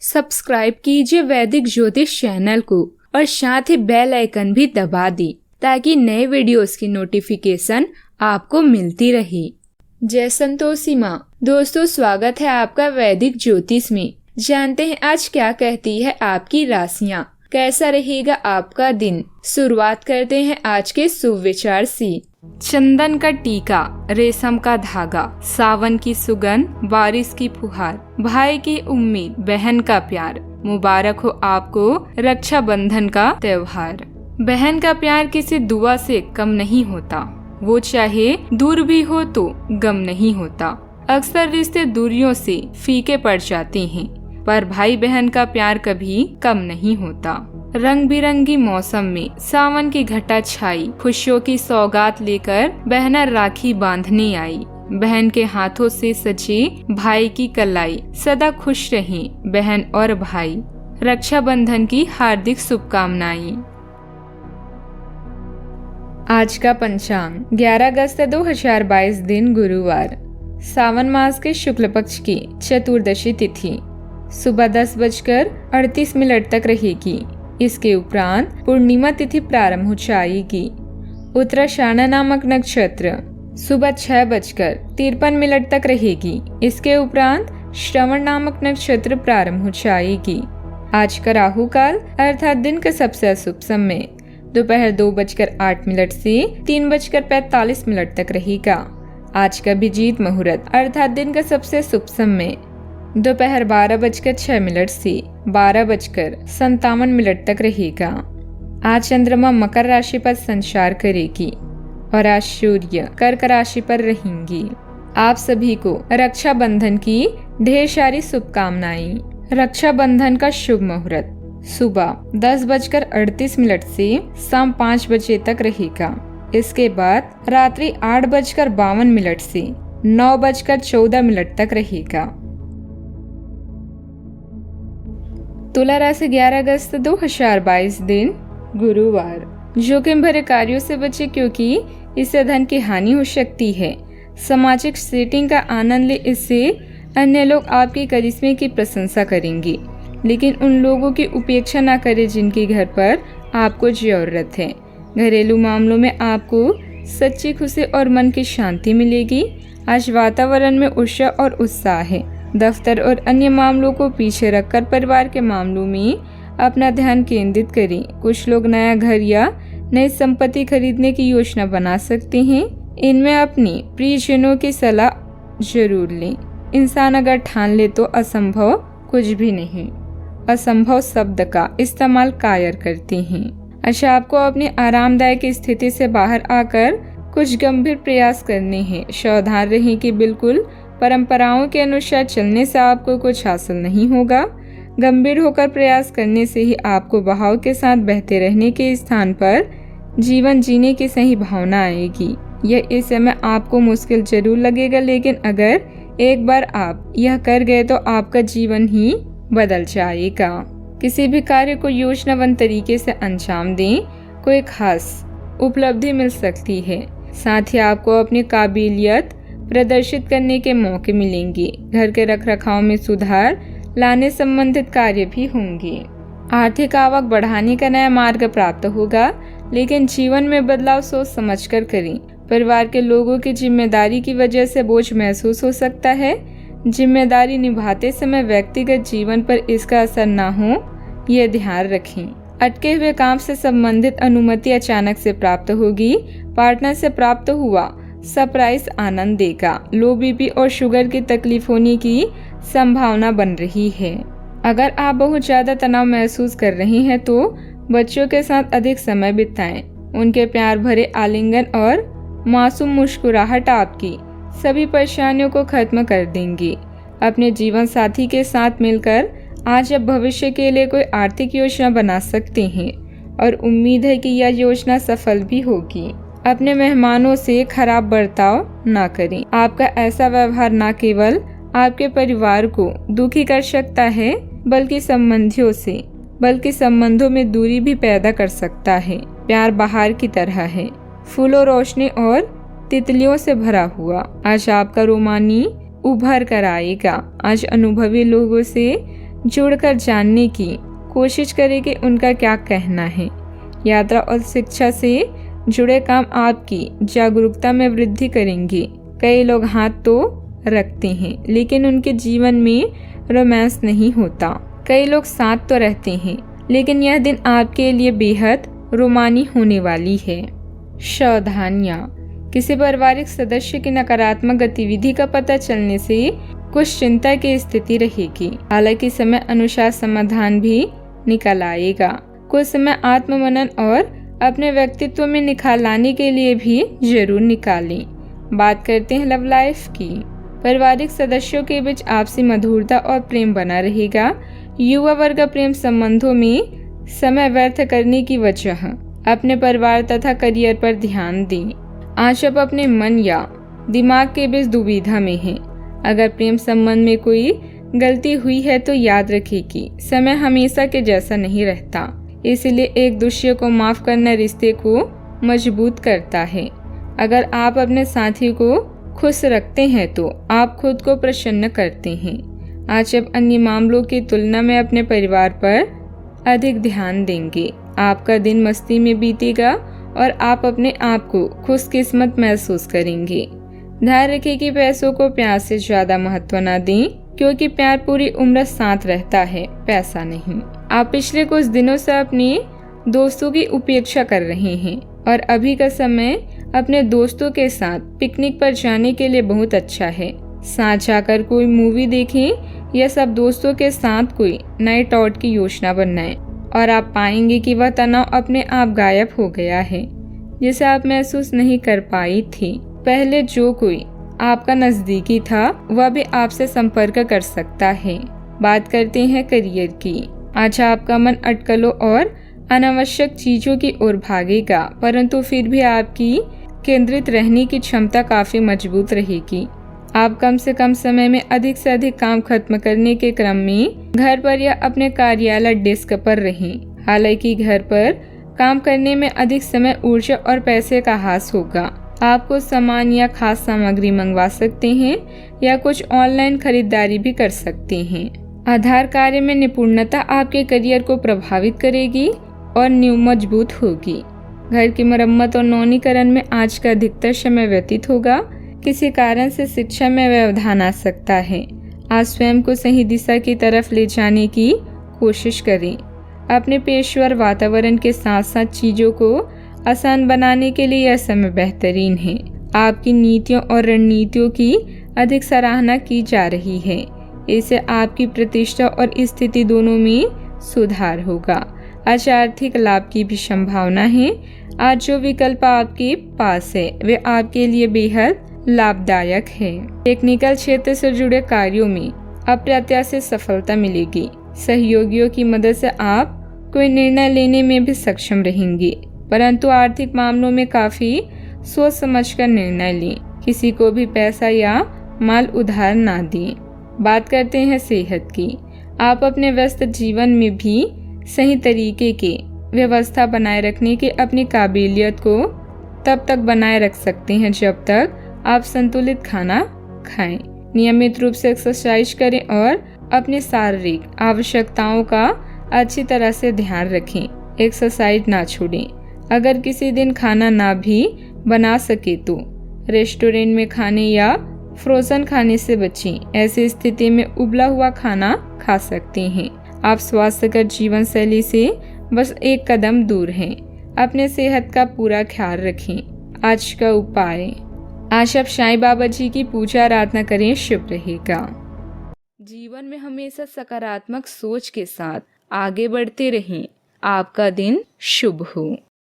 Subscribe कीजिए वैदिक ज्योतिष चैनल को और साथ ही बेल आइकन भी दबा दी ताकि नए वीडियोस की नोटिफिकेशन आपको मिलती रहे। जय संतोषी माँ। दोस्तों, स्वागत है आपका वैदिक ज्योतिष में। जानते हैं आज क्या कहती है आपकी राशियाँ, कैसा रहेगा आपका दिन। शुरुआत करते हैं आज के शुभ विचार से। चंदन का टीका, रेशम का धागा, सावन की सुगंध, बारिश की फुहार, भाई की उम्मीद, बहन का प्यार। मुबारक हो आपको रक्षाबंधन का त्योहार। बहन का प्यार किसी दुआ से कम नहीं होता, वो चाहे दूर भी हो तो गम नहीं होता। अक्सर रिश्ते दूरियों से फीके पड़ जाते हैं, पर भाई बहन का प्यार कभी कम नहीं होता। रंग बिरंगी मौसम में सावन की घटा छाई, खुशियों की सौगात लेकर बहना राखी बांधने आई। बहन के हाथों से सजी भाई की कलाई, सदा खुश रहें बहन और भाई। रक्षाबंधन की हार्दिक शुभकामनाएं। आज का पंचांग 11 अगस्त 2022 दिन गुरुवार, सावन मास के शुक्ल पक्ष की चतुर्दशी तिथि सुबह 10:38 तक रहेगी। इसके उपरांत पूर्णिमा तिथि प्रारंभ हो जाएगी। उत्तराषाढ़ नामक नक्षत्र सुबह 6:53 तक रहेगी। इसके उपरांत श्रवण नामक नक्षत्र प्रारंभ हो जाएगी। आज का राहु काल अर्थात दिन का सबसे अशुभ समय दोपहर 2:08 से 3:45 तक रहेगा। आज का अभिजीत मुहूर्त अर्थात दिन का सबसे शुभ समय दोपहर 12:06 से 12:57 तक रहेगा। आज चंद्रमा मकर राशि पर संचार करेगी और आज सूर्य कर्क राशि पर रहेंगी। आप सभी को रक्षाबंधन की ढेर सारी शुभकामनाएं। रक्षाबंधन का शुभ मुहूर्त सुबह 10:38 से शाम 5 बजे तक रहेगा। इसके बाद रात्रि 8:52 से 9:14 तक रहेगा। तुला राशि 11 अगस्त 2022 दिन गुरुवार। जोखिम भरे कार्यों से बचे क्योंकि इससे धन की हानि हो सकती है। सामाजिक सेटिंग का आनंद ले, इससे अन्य लोग आपके करिश्मे की प्रशंसा करेंगे, लेकिन उन लोगों की उपेक्षा न करें जिनके घर पर आपको जरूरत है। घरेलू मामलों में आपको सच्ची खुशी और मन की शांति मिलेगी। आज वातावरण में ऊर्जा और उत्साह है। दफ्तर और अन्य मामलों को पीछे रखकर परिवार के मामलों में अपना ध्यान केंद्रित करें। कुछ लोग नया घर या नई संपत्ति खरीदने की योजना बना सकते हैं। इनमें अपनी प्रियजनों की सलाह जरूर लें। इंसान अगर ठान ले तो असंभव कुछ भी नहीं। असंभव शब्द का इस्तेमाल कायर करते हैं। अच्छा, आपको अपनी आरामदायक स्थिति से बाहर आकर कुछ गंभीर प्रयास करने हैं। सावधान रहें कि बिल्कुल परंपराओं के अनुसार चलने से आपको कुछ हासिल नहीं होगा। गंभीर होकर प्रयास करने से ही आपको बहाव के साथ बहते रहने के स्थान पर जीवन जीने की सही भावना आएगी। यह इस समय आपको मुश्किल जरूर लगेगा, लेकिन अगर एक बार आप यह कर गए तो आपका जीवन ही बदल जाएगा। किसी भी कार्य को योजनाबद्ध तरीके से अंजाम दें, कोई खास उपलब्धि मिल सकती है। साथ ही आपको अपनी काबिलियत प्रदर्शित करने के मौके मिलेंगे। घर के रखरखाव में सुधार लाने संबंधित कार्य भी होंगे। आर्थिक आवक बढ़ाने का नया मार्ग प्राप्त होगा, लेकिन जीवन में बदलाव सोच समझकर करें। परिवार के लोगों की जिम्मेदारी की वजह से बोझ महसूस हो सकता है। जिम्मेदारी निभाते समय व्यक्तिगत जीवन पर इसका असर न हो, यह ध्यान रखें। अटके हुए काम से संबंधित अनुमति अचानक से प्राप्त होगी। पार्टनर से प्राप्त हुआ सरप्राइज आनंद देगा। लो बीपी और शुगर की तकलीफ होने की संभावना बन रही है। अगर आप बहुत ज्यादा तनाव महसूस कर रहे हैं तो बच्चों के साथ अधिक समय बिताएं। उनके प्यार भरे आलिंगन और मासूम मुस्कुराहट आपकी सभी परेशानियों को खत्म कर देंगी। अपने जीवन साथी के साथ मिलकर आज आप भविष्य के लिए कोई आर्थिक योजना बना सकते हैं और उम्मीद है कि यह योजना सफल भी होगी। अपने मेहमानों से खराब बर्ताव न करें। आपका ऐसा व्यवहार न केवल आपके परिवार को दुखी कर सकता है बल्कि संबंधों में दूरी भी पैदा कर सकता है। प्यार बाहर की तरह है, फूलों, रोशनी और तितलियों से भरा हुआ। आज आपका रोमानी उभर कर आएगा। आज अनुभवी लोगों से जुड़कर जानने की कोशिश करें कि उनका क्या कहना है। यात्रा और शिक्षा से जुड़े काम आपकी जागरूकता में वृद्धि करेंगे। कई लोग हाथ तो रखते हैं लेकिन उनके जीवन में रोमांस नहीं होता। कई लोग साथ तो रहते हैं लेकिन यह दिन आपके लिए बेहद रोमानी होने वाली है। सावधानियां, किसी पारिवारिक सदस्य की नकारात्मक गतिविधि का पता चलने से कुछ चिंता की स्थिति रहेगी। हालांकि समय अनुसार समाधान भी निकल आएगा। कुछ समय आत्ममनन और अपने व्यक्तित्व में निखार लाने के लिए भी जरूर निकालें। बात करते हैं लव लाइफ की। पारिवारिक सदस्यों के बीच आपसी मधुरता और प्रेम बना रहेगा। युवा वर्ग प्रेम संबंधों में समय व्यर्थ करने की वजह अपने परिवार तथा करियर पर ध्यान दें। आज आप अपने मन या दिमाग के बीच दुविधा में हैं। अगर प्रेम संबंध में कोई गलती हुई है तो याद रखें कि समय हमेशा के जैसा नहीं रहता, इसलिए एक दूसरे को माफ करना रिश्ते को मजबूत करता है। अगर आप अपने साथी को खुश रखते हैं तो आप खुद को प्रसन्न करते हैं। आज आप अन्य मामलों की तुलना में अपने परिवार पर अधिक ध्यान देंगे। आपका दिन मस्ती में बीतेगा और आप अपने आप को खुशकिस्मत महसूस करेंगे। ध्यान रखें कि पैसों को प्यार से ज्यादा महत्व न दें, क्योंकि प्यार पूरी उम्र साथ रहता है, पैसा नहीं। आप पिछले कुछ दिनों से अपने दोस्तों की उपेक्षा कर रहे हैं और अभी का समय अपने दोस्तों के साथ पिकनिक पर जाने के लिए बहुत अच्छा है। साथ जाकर कोई मूवी देखें या सब दोस्तों के साथ कोई नाइट आउट की योजना बनाएं और आप पाएंगे कि वह तनाव अपने आप गायब हो गया है, जिसे आप महसूस नहीं कर पाई थी। पहले जो कोई आपका नजदीकी था वह भी आपसे संपर्क कर सकता है। बात करते हैं करियर की। आज आपका मन अटकलों और अनावश्यक चीजों की ओर भागेगा, परंतु फिर भी आपकी केंद्रित रहने की क्षमता काफी मजबूत रहेगी। आप कम से कम समय में अधिक से अधिक काम खत्म करने के क्रम में घर पर या अपने कार्यालय डेस्क पर रहें। हालांकि घर पर काम करने में अधिक समय, ऊर्जा और पैसे का हास होगा। आप कुछ सामान या खास सामग्री मंगवा सकते हैं या कुछ ऑनलाइन खरीदारी भी कर सकते हैं। आधार कार्य में निपुणता आपके करियर को प्रभावित करेगी और नींव मजबूत होगी। घर की मरम्मत और नवीनीकरण में आज का अधिकतर समय व्यतीत होगा। किसी कारण से शिक्षा में व्यवधान आ सकता है। आज स्वयं को सही दिशा की तरफ ले जाने की कोशिश करें। अपने पेशेवर वातावरण के साथ साथ चीजों को आसान बनाने के लिए यह समय बेहतरीन है। आपकी नीतियों और रणनीतियों की अधिक सराहना की जा रही है। इससे आपकी प्रतिष्ठा और स्थिति दोनों में सुधार होगा। आज आर्थिक लाभ की भी संभावना है। आज जो विकल्प आपके पास है वे आपके लिए बेहद लाभदायक है। टेक्निकल क्षेत्र से जुड़े कार्यों में अप्रत्याशित सफलता मिलेगी। सहयोगियों की मदद से आप कोई निर्णय लेने में भी सक्षम रहेंगे, परंतु आर्थिक मामलों में काफी सोच समझकर निर्णय लें। किसी को भी पैसा या माल उधार ना दें। बात करते हैं सेहत की। आप अपने व्यस्त जीवन में भी सही तरीके के व्यवस्था बनाए रखने की अपनी काबिलियत को तब तक बनाए रख सकते हैं जब तक आप संतुलित खाना खाएं। नियमित रूप से एक्सरसाइज करें और अपनी शारीरिक आवश्यकताओं का अच्छी तरह से ध्यान रखें। एक्सरसाइज ना छोड़ें। अगर किसी दिन खाना ना भी बना सके तो रेस्टोरेंट में खाने या फ्रोजन खाने से बचें। ऐसी स्थिति में उबला हुआ खाना खा सकते हैं। आप स्वास्थ्यकर जीवन शैली से बस एक कदम दूर हैं। अपने सेहत का पूरा ख्याल रखें। आज का उपाय, आज आप साईं बाबा जी की पूजा आराधना करें, शुभ रहेगा। जीवन में हमेशा सकारात्मक सोच के साथ आगे बढ़ते रहें। आपका दिन शुभ हो।